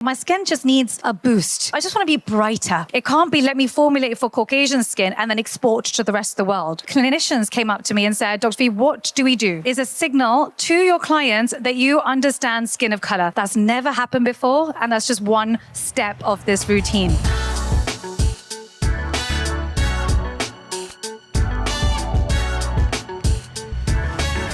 My skin just needs a boost. I just want to be brighter. It can't be let me formulate for Caucasian skin and then export to the rest of the world. Clinicians came up to me and said, Dr. V, what do we do? Is a signal to your clients that you understand skin of color. That's never happened before, and that's just one step of this routine.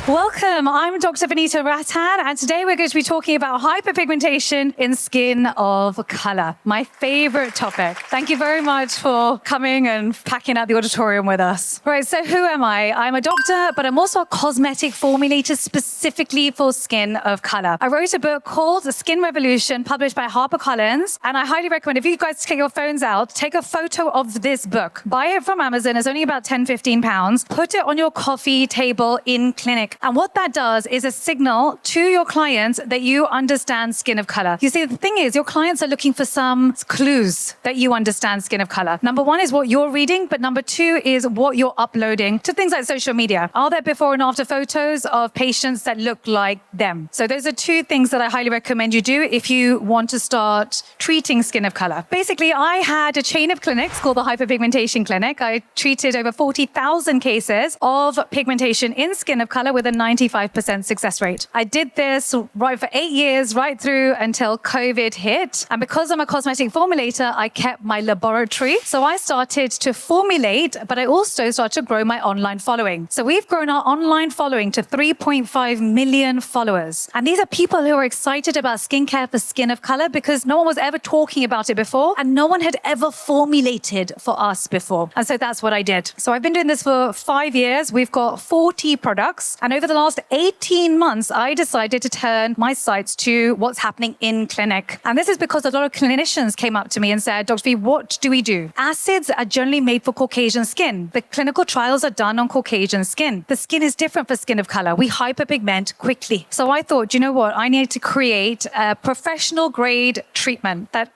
Welcome, I'm Dr. Vanita Rattan, and today we're going to be talking about hyperpigmentation in skin of color, my favorite topic. Thank you very much for coming and packing out the auditorium with us. Right, so who am I? I'm a doctor, but I'm also a cosmetic formulator specifically for skin of color. I wrote a book called The Skin Revolution, published by HarperCollins, and I highly recommend, if you guys take your phones out, take a photo of this book. Buy it from Amazon, it's only about £10-15. Put it on your coffee table in clinic. And what that does is a signal to your clients that you understand skin of color. You see, the thing is, your clients are looking for some clues that you understand skin of color. Number one is what you're reading, but number two is what you're uploading to things like social media. Are there before and after photos of patients that look like them? So those are two things that I highly recommend you do if you want to start treating skin of color. Basically, I had a chain of clinics called the Hyperpigmentation Clinic. I treated over 40,000 cases of pigmentation in skin of color with a 95% success rate. I did this right for 8 years, right through until COVID hit. And because I'm a cosmetic formulator, I kept my laboratory. So I started to formulate, but I also started to grow my online following. So we've grown our online following to 3.5 million followers. And these are people who are excited about skincare for skin of color because no one was ever talking about it before and no one had ever formulated for us before. And so that's what I did. So I've been doing this for 5 years. We've got 40 products. And over the last 18 months, I decided to turn my sights to what's happening in clinic. And this is because a lot of clinicians came up to me and said, Dr. V, what do we do? Acids are generally made for Caucasian skin. The clinical trials are done on Caucasian skin. The skin is different for skin of color. We hyperpigment quickly. So I thought, you know what? I need to create a professional grade treatment that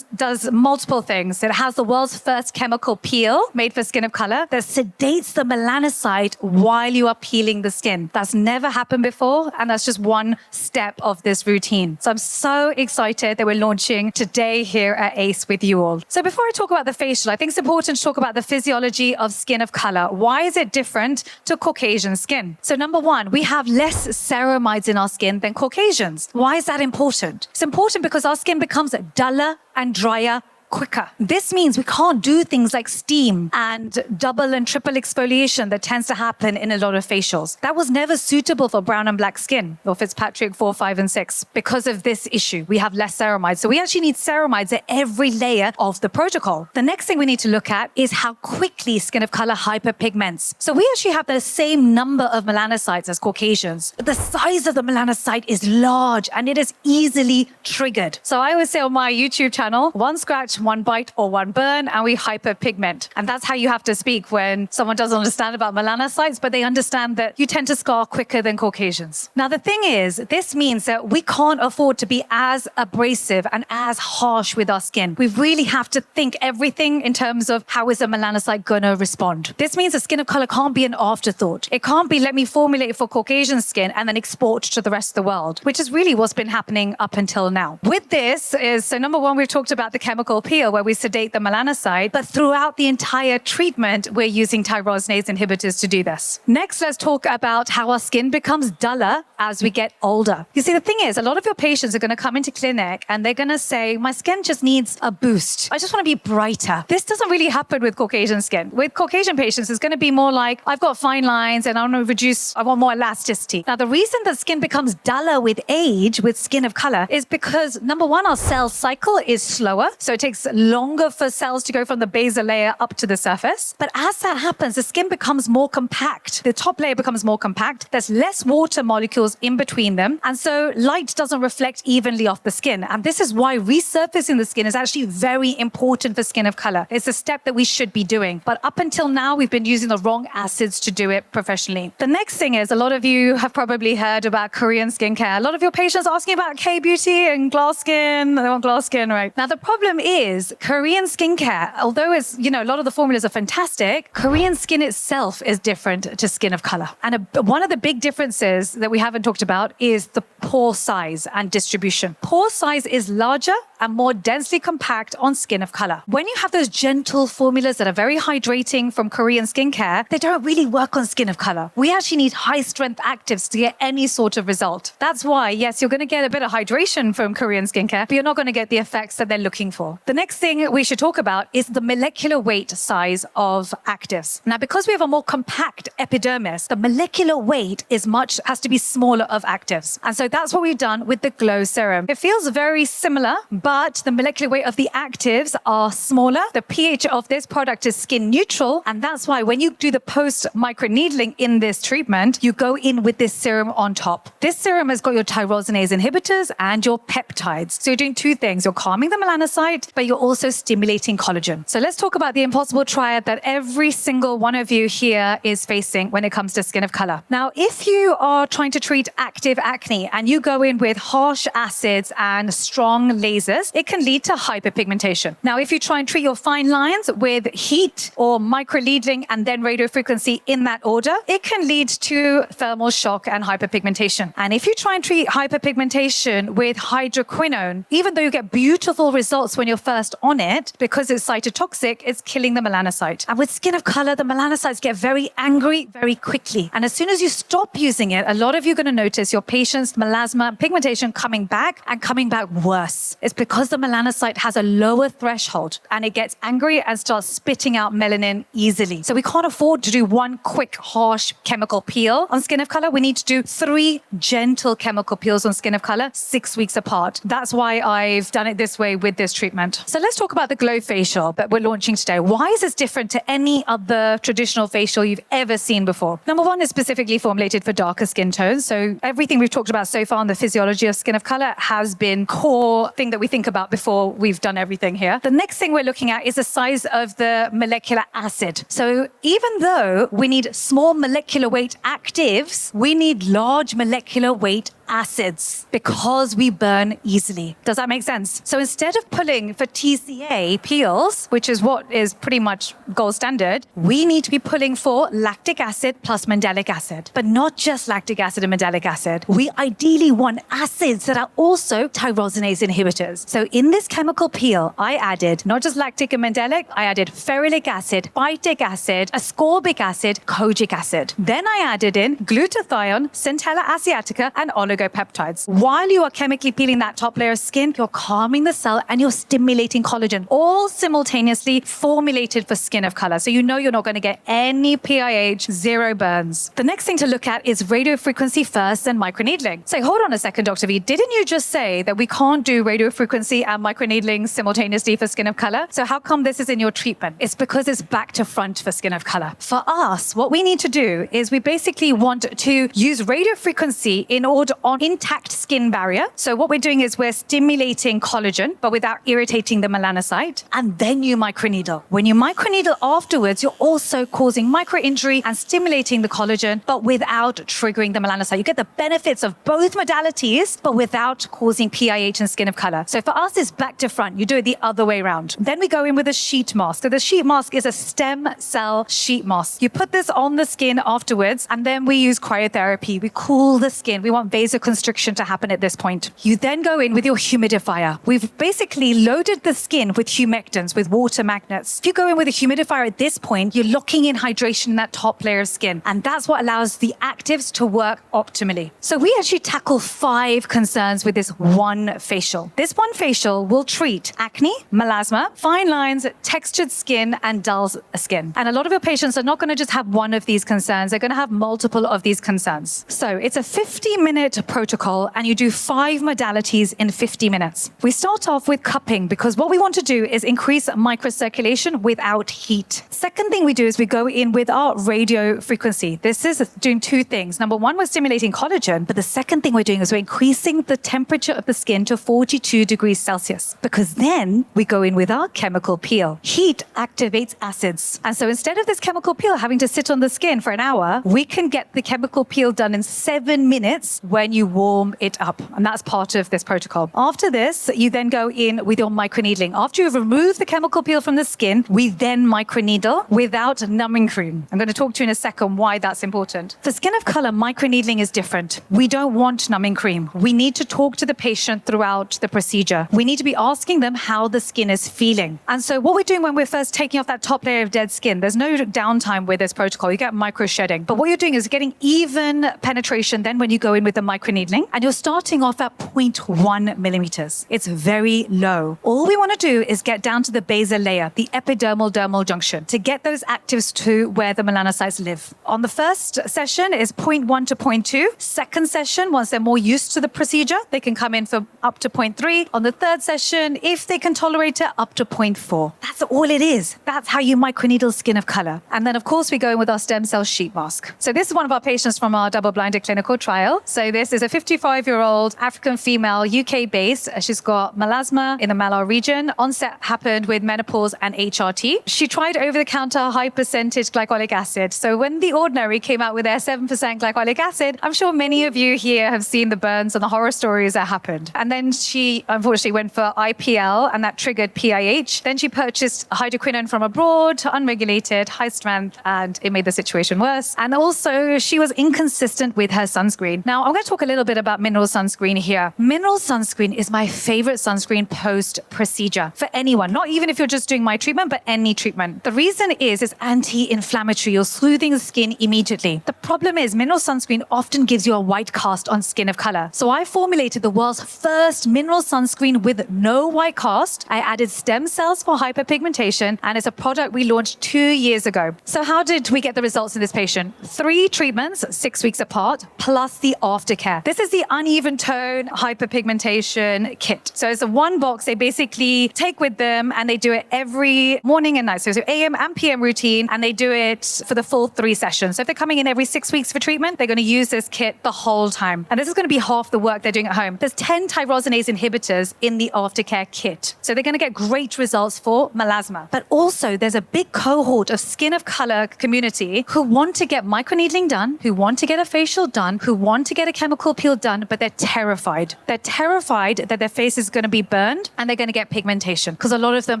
does multiple things. It has the world's first chemical peel made for skin of color that sedates the melanocyte while you are peeling the skin. That's never happened before, and that's just one step of this routine. So I'm so excited that we're launching today here at ACE with you all. So before I talk about the facial, I think it's important to talk about the physiology of skin of color. Why is it different to Caucasian skin? So number one, we have less ceramides in our skin than Caucasians. Why is that important? It's important because our skin becomes duller and drier quicker. This means we can't do things like steam and double and triple exfoliation that tends to happen in a lot of facials. That was never suitable for brown and black skin, or Fitzpatrick 4, 5, and 6. Because of this issue, we have less ceramides. So we actually need ceramides at every layer of the protocol. The next thing we need to look at is how quickly skin of color hyperpigments. So we actually have the same number of melanocytes as Caucasians, but the size of the melanocyte is large and it is easily triggered. So I always say on my YouTube channel, one scratch, one bite or one burn, and we hyperpigment. And that's how you have to speak when someone doesn't understand about melanocytes, but they understand that you tend to scar quicker than Caucasians. Now, the thing is, this means that we can't afford to be as abrasive and as harsh with our skin. We really have to think everything in terms of how is a melanocyte going to respond. This means the skin of color can't be an afterthought. It can't be let me formulate for Caucasian skin and then export to the rest of the world, which is really what's been happening up until now. With this is, so number one, we've talked about the chemical peel where we sedate the melanocyte, but throughout the entire treatment, we're using tyrosinase inhibitors to do this. Next, let's talk about how our skin becomes duller as we get older. You see, the thing is, a lot of your patients are going to come into clinic and they're going to say, my skin just needs a boost. I just want to be brighter. This doesn't really happen with Caucasian skin. With Caucasian patients, it's going to be more like, I've got fine lines and I want more elasticity. Now, the reason that skin becomes duller with age, with skin of color, is because number one, our cell cycle is slower. So it takes longer for cells to go from the basal layer up to the surface. But as that happens, the skin becomes more compact. The top layer becomes more compact. There's less water molecules in between them. And so light doesn't reflect evenly off the skin. And this is why resurfacing the skin is actually very important for skin of color. It's a step that we should be doing. But up until now, we've been using the wrong acids to do it professionally. The next thing is, a lot of you have probably heard about Korean skincare. A lot of your patients are asking about K-beauty and glass skin. They want glass skin, right? Now, the problem is, is Korean skincare. Although it's, a lot of the formulas are fantastic, Korean skin itself is different to skin of color. And one of the big differences that we haven't talked about is the pore size and distribution. Pore size is larger and more densely compact on skin of color. When you have those gentle formulas that are very hydrating from Korean skincare, they don't really work on skin of color. We actually need high strength actives to get any sort of result. That's why, yes, you're going to get a bit of hydration from Korean skincare, but you're not going to get the effects that they're looking for. The next thing we should talk about is the molecular weight size of actives. Now, because we have a more compact epidermis, the molecular weight has to be smaller of actives. And so that's what we've done with the Glow Serum. It feels very similar, but the molecular weight of the actives are smaller. The pH of this product is skin neutral. And that's why when you do the post microneedling in this treatment, you go in with this serum on top. This serum has got your tyrosinase inhibitors and your peptides. So you're doing two things. You're calming the melanocyte, but you're also stimulating collagen. So let's talk about the impossible triad that every single one of you here is facing when it comes to skin of color. Now, if you are trying to treat active acne and you go in with harsh acids and strong lasers, it can lead to hyperpigmentation. Now, if you try and treat your fine lines with heat or microneedling and then radiofrequency in that order, it can lead to thermal shock and hyperpigmentation. And if you try and treat hyperpigmentation with hydroquinone, even though you get beautiful results when you're first on it, because it's cytotoxic, it's killing the melanocyte. And with skin of color, the melanocytes get very angry very quickly. And as soon as you stop using it, a lot of you are going to notice your patient's melasma pigmentation coming back and coming back worse. It's because the melanocyte has a lower threshold and it gets angry and starts spitting out melanin easily. So we can't afford to do one quick, harsh chemical peel on skin of color. We need to do 3 gentle chemical peels on skin of color 6 weeks apart. That's why I've done it this way with this treatment. So let's talk about the Glow Facial that we're launching today. Why is this different to any other traditional facial you've ever seen before? Number one, is specifically formulated for darker skin tones. So everything we've talked about so far on the physiology of skin of color has been core thing that we think about before we've done everything here. The next thing we're looking at is the size of the molecular acid. So even though we need small molecular weight actives, we need large molecular weight acids because we burn easily. Does that make sense? So instead of pulling for TCA peels, which is what is pretty much gold standard, we need to be pulling for lactic acid plus mandelic acid, but not just lactic acid and mandelic acid. We ideally want acids that are also tyrosinase inhibitors. So in this chemical peel, I added not just lactic and mandelic, I added ferulic acid, phytic acid, ascorbic acid, kojic acid. Then I added in glutathione, centella asiatica, and oligopeptides. While you are chemically peeling that top layer of skin, you're calming the cell and you're stimulating collagen, all simultaneously formulated for skin of color. So you know you're not going to get any PIH, zero burns. The next thing to look at is radiofrequency first and microneedling. So hold on a second, Dr. V, didn't you just say that we can't do radiofrequency and microneedling simultaneously for skin of color? So how come this is in your treatment? It's because it's back to front for skin of color. For us, what we need to do is we basically want to use radiofrequency in order on intact skin barrier. So what we're doing is we're stimulating collagen, but without irritating the melanocyte. And then you microneedle. When you microneedle afterwards, you're also causing micro-injury and stimulating the collagen, but without triggering the melanocyte. You get the benefits of both modalities, but without causing PIH and skin of color. So for us, it's back to front. You do it the other way around. Then we go in with a sheet mask. So the sheet mask is a stem cell sheet mask. You put this on the skin afterwards, and then we use cryotherapy. We cool the skin. We want vasoconstriction to happen at this point. You then go in with your humidifier. We've basically loaded the skin with humectants, with water magnets. If you go in with a humidifier at this point, you're locking in hydration in that top layer of skin. And that's what allows the actives to work optimally. So we actually tackle 5 concerns with this one facial. This one facial will treat acne, melasma, fine lines, textured skin, and dull skin. And a lot of your patients are not going to just have one of these concerns. They're going to have multiple of these concerns. So it's a 50-minute protocol, and you do 5 modalities in 50 minutes. We start off with cupping because what we want to do is increase microcirculation without heat. Second thing we do is we go in with our radio frequency. This is doing 2 things. Number one, we're stimulating collagen, but the second thing we're doing is we're increasing the temperature of the skin to 42 degrees Celsius, because then we go in with our chemical peel. Heat activates acids. And so instead of this chemical peel having to sit on the skin for an hour, we can get the chemical peel done in 7 minutes when you warm it up. And that's part of this protocol. After this, you then go in with your microneedling. After you've removed the chemical peel from the skin, we then microneedle without numbing cream. I'm going to talk to you in a second why that's important. For skin of color, microneedling is different. We don't want numbing cream. We need to talk to the patient throughout the procedure. We need to be asking them how the skin is feeling. And so what we're doing when we're first taking off that top layer of dead skin, there's no downtime with this protocol. You get micro shedding. But what you're doing is getting even penetration then when you go in with the microneedling, and you're starting off at 0.1 millimeters. It's very low. All we want to do is get down to the basal layer, the epidermal-dermal junction, to get those actives to where the melanocytes live. On the first session is 0.1 to 0.2. Second session, once they're more used to the procedure, they can come in for up to 0.3. On the third session, if they can tolerate it, up to 0.4. That's all it is. That's how you microneedle skin of color. And then, of course, we go in with our stem cell sheet mask. So this is one of our patients from our double-blinded clinical trial. So this is a 55-year-old African female, UK-based. She's got melasma in the malar region. Onset happened with menopause and HRT. She tried over-the-counter high percentage glycolic acid. So when The Ordinary came out with their 7% glycolic acid, I'm sure many of you here have seen the burns and the horror stories that happened. And then she unfortunately went for IPL, and that triggered PIH. Then she purchased hydroquinone from abroad, unregulated, high strength, and it made the situation worse. And also, she was inconsistent with her sunscreen. Now, I'm going to talk a little bit about mineral sunscreen here. Mineral sunscreen is my favorite sunscreen post-procedure for anyone, not even if you're just doing my treatment, but any treatment. The reason is it's anti-inflammatory. You're soothing the skin immediately. The problem is mineral sunscreen often gives you a white cast on skin of color. So I formulated the world's first mineral sunscreen with no white cast. I added stem cells for hyperpigmentation, and it's a product we launched 2 years ago. So how did we get the results in this patient? 3 treatments, 6 weeks apart, plus the aftercare. This is the uneven tone hyperpigmentation kit. So it's a one box they basically take with them, and they do it every morning and night. So it's an AM and PM routine, and they do it for the full 3 sessions. So if they're coming in every 6 weeks for treatment, they're going to use this kit the whole time. And this is going to be half the work they're doing at home. There's 10 tyrosinase inhibitors in the Aftercare Kit. So they're going to get great results for melasma. But also, there's a big cohort of skin of color community who want to get microneedling done, who want to get a facial done, who want to get a chemical peel done, but they're terrified. They're terrified that their face is going to be burned and they're going to get pigmentation, because a lot of them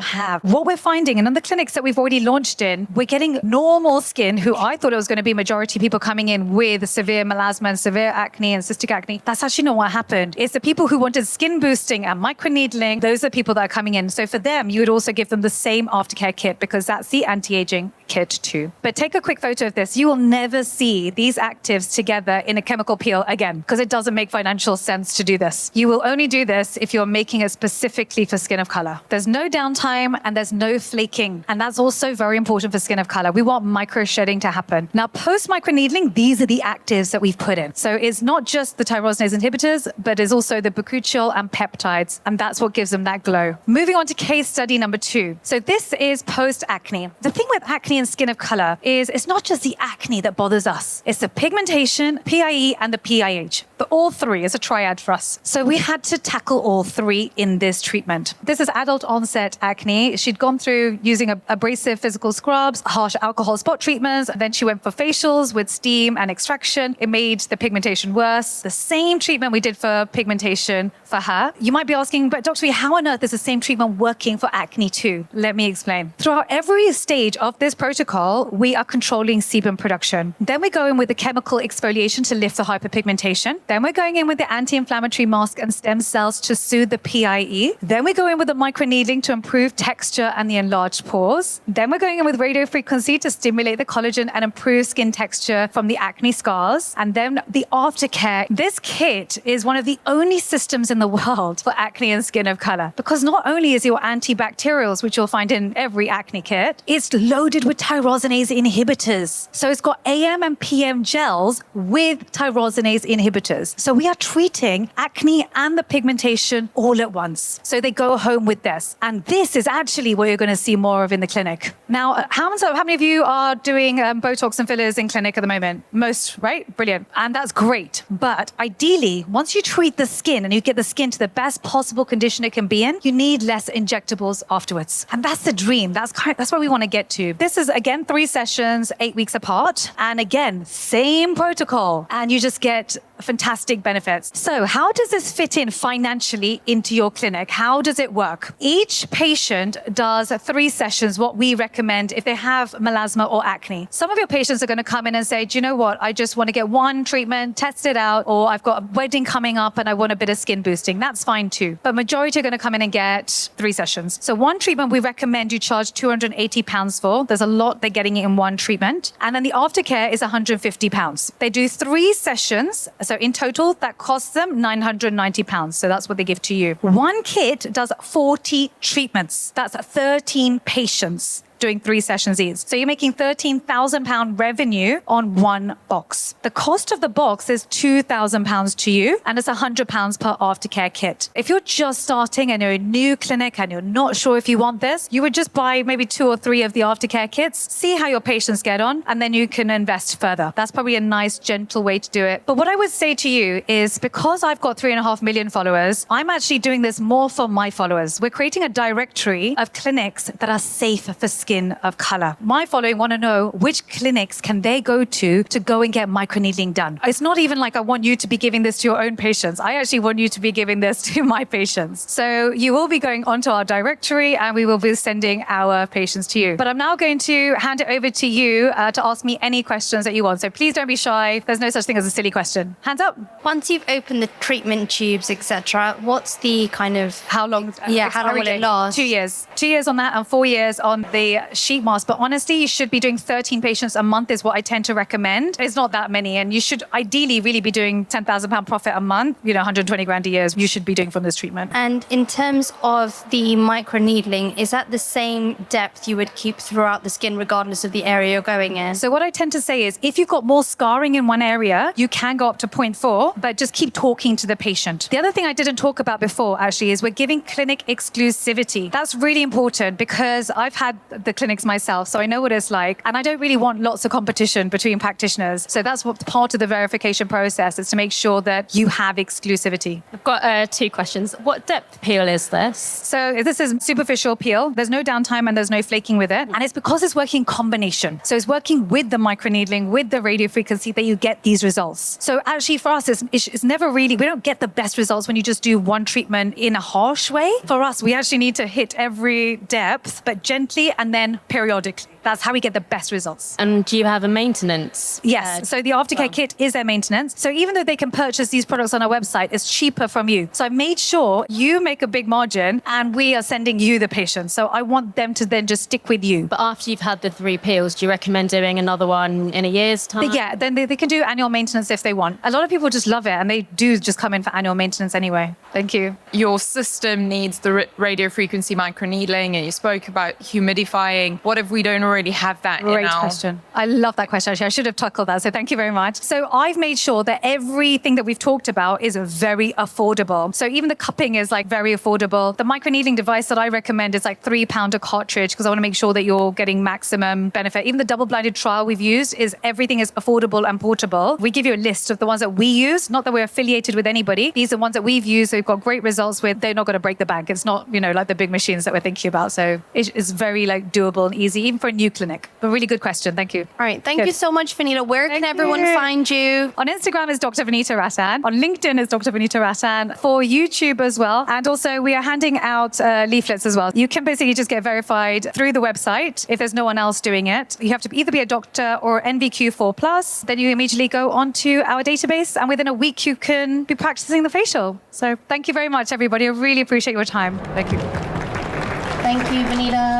have. What we're finding, and in the clinics that we've already launched in, we're getting normal skin, who I thought it was going to be majority people coming in with severe melasma and severe acne and cystic acne. That's actually not what happened. It's the people who wanted skin boosting and microneedling. Those are people that are coming in. So for them, you would also give them the same Aftercare Kit, because that's the anti-aging kit too. But take a quick photo of this. You will never see these actives together in a chemical peel again, because it doesn't make financial sense to do this. You will only do this if you're making it specifically for skin of color. There's no downtime and there's no flaking. And that's also very important for skin of color. We want micro shedding to happen. Now, post microneedling, these are the actives that we've put in. So it's not just the tyrosinase inhibitors, but it's also the bakuchiol and peptides. And that's what gives them that glow. Moving on to case study number 2. So this is post acne. The thing with acne and skin of color is it's not just the acne that bothers us. It's the pigmentation, PIE, and the PIH. But all 3 is a triad for us. So we had to tackle all 3 in this treatment. This is adult onset acne. She'd gone through using abrasive physical scrubs, harsh alcohol spot treatments. Then she went for facials with steam and extraction. It made the pigmentation worse. The same treatment we did for pigmentation for her. You might be asking, but Dr. V, how on earth is the same treatment working for acne too? Let me explain. Throughout every stage of this protocol, we are controlling sebum production. Then we go in with the chemical exfoliation to lift the hyperpigmentation. Then we're going in with the anti-inflammatory mask and stem cells to soothe the PIE. Then we go in with the microneedling to improve texture and the enlarged pores. Then we're going in with radiofrequency to stimulate the collagen and improve skin texture from the acne scars. And then the aftercare. This kit is one of the only systems in the world for acne and skin of color, because not only is your antibacterials, which you'll find in every acne kit, it's loaded with tyrosinase inhibitors. So it's got AM and PM gels with tyrosinase inhibitors. So we are treating acne and the pigmentation all at once. So they go home with this. And this is actually what you're going to see more of in the clinic. Now, how many of you are doing Botox and fillers in clinic at the moment? Most, right? Brilliant. And that's great. But ideally, once you treat the skin and you get the skin to the best possible condition it can be in, you need less injectables afterwards. And that's the dream. That's where we want to get to. This is, again, 3 sessions, 8 weeks apart. And again, same protocol. And you just get fantastic benefits. So how does this fit in financially into your clinic? How does it work? Each patient does 3 sessions, what we recommend if they have melasma or acne. Some of your patients are going to come in and say, do you know what? I just want to get one treatment, test it out, or I've got a wedding coming up and I want a bit of skin boosting. That's fine too. But majority are going to come in and get 3 sessions. So one treatment we recommend you charge £280 for. There's a lot they're getting in one treatment. And then the aftercare is £150. They do 3 sessions. So in total, that costs them £990. So that's what they give to you. One kit does 40 treatments. That's 13 patients doing 3 sessions each. So you're making £13,000 revenue on one box. The cost of the box is £2,000 to you, and it's £100 per aftercare kit. If you're just starting and you're a new clinic and you're not sure if you want this, you would just buy maybe 2 or 3 of the aftercare kits, see how your patients get on, and then you can invest further. That's probably a nice, gentle way to do it. But what I would say to you is, because I've got 3.5 million followers, I'm actually doing this more for my followers. We're creating a directory of clinics that are safe for skin of color. My following want to know which clinics can they go to go and get microneedling done. It's not even like I want you to be giving this to your own patients. I actually want you to be giving this to my patients. So you will be going onto our directory and we will be sending our patients to you. But I'm now going to hand it over to you to ask me any questions that you want. So please don't be shy. There's no such thing as a silly question. Hands up. Once you've opened the treatment tubes, etc., what's the kind of... How long? How long will it last? 2 years. 2 years on that and 4 years on the sheet mask. But honestly, you should be doing 13 patients a month is what I tend to recommend. It's not that many. And you should ideally really be doing £10,000 profit a month, 120 grand a year you should be doing from this treatment. And in terms of the microneedling, is that the same depth you would keep throughout the skin regardless of the area you're going in? So what I tend to say is, if you've got more scarring in one area, you can go up to 0.4, but just keep talking to the patient. The other thing I didn't talk about before actually is we're giving clinic exclusivity. That's really important because I've had the clinics myself, so I know what it's like. And I don't really want lots of competition between practitioners. So that's what part of the verification process is, to make sure that you have exclusivity. I've got 2 questions. What depth peel is this? So this is superficial peel. There's no downtime and there's no flaking with it. And it's because it's working in combination. So it's working with the microneedling, with the radiofrequency, that you get these results. So actually for us, it's never really, we don't get the best results when you just do one treatment in a harsh way. For us, we actually need to hit every depth, but gently and then periodically. That's how we get the best results. And do you have a maintenance? Yes. So the aftercare kit is their maintenance. So even though they can purchase these products on our website, it's cheaper from you. So I made sure you make a big margin and we are sending you the patients. So I want them to then just stick with you. But after you've had the 3 peels, do you recommend doing another one in a year's time? Yeah, then they can do annual maintenance if they want. A lot of people just love it and they do just come in for annual maintenance anyway. Thank you. Your system needs the radiofrequency microneedling, and you spoke about humidifying. What if we don't already have that in our... Great question. I love that question, actually. I should have tackled that, so thank you very much. So I've made sure that everything that we've talked about is very affordable. So even the cupping is very affordable. The microneedling device that I recommend is £3 a cartridge, because I want to make sure that you're getting maximum benefit. Even the double-blinded trial we've used is everything is affordable and portable. We give you a list of the ones that we use, not that we're affiliated with anybody. These are ones that we've used, so we've got great results with. They're not going to break the bank. It's not, like the big machines that we're thinking about. So it's very doable and easy, even for a new clinic. A really good question. Thank you. All right. Thank you so much, Vanita. Where can everyone find you? On Instagram is Dr. Vanita Rattan. On LinkedIn is Dr. Vanita Rattan. For YouTube as well. And also we are handing out leaflets as well. You can basically just get verified through the website if there's no one else doing it. You have to either be a doctor or NVQ4+. Then you immediately go onto our database and within a week you can be practicing the facial. So thank you very much, everybody. I really appreciate your time. Thank you. Thank you, Vanita.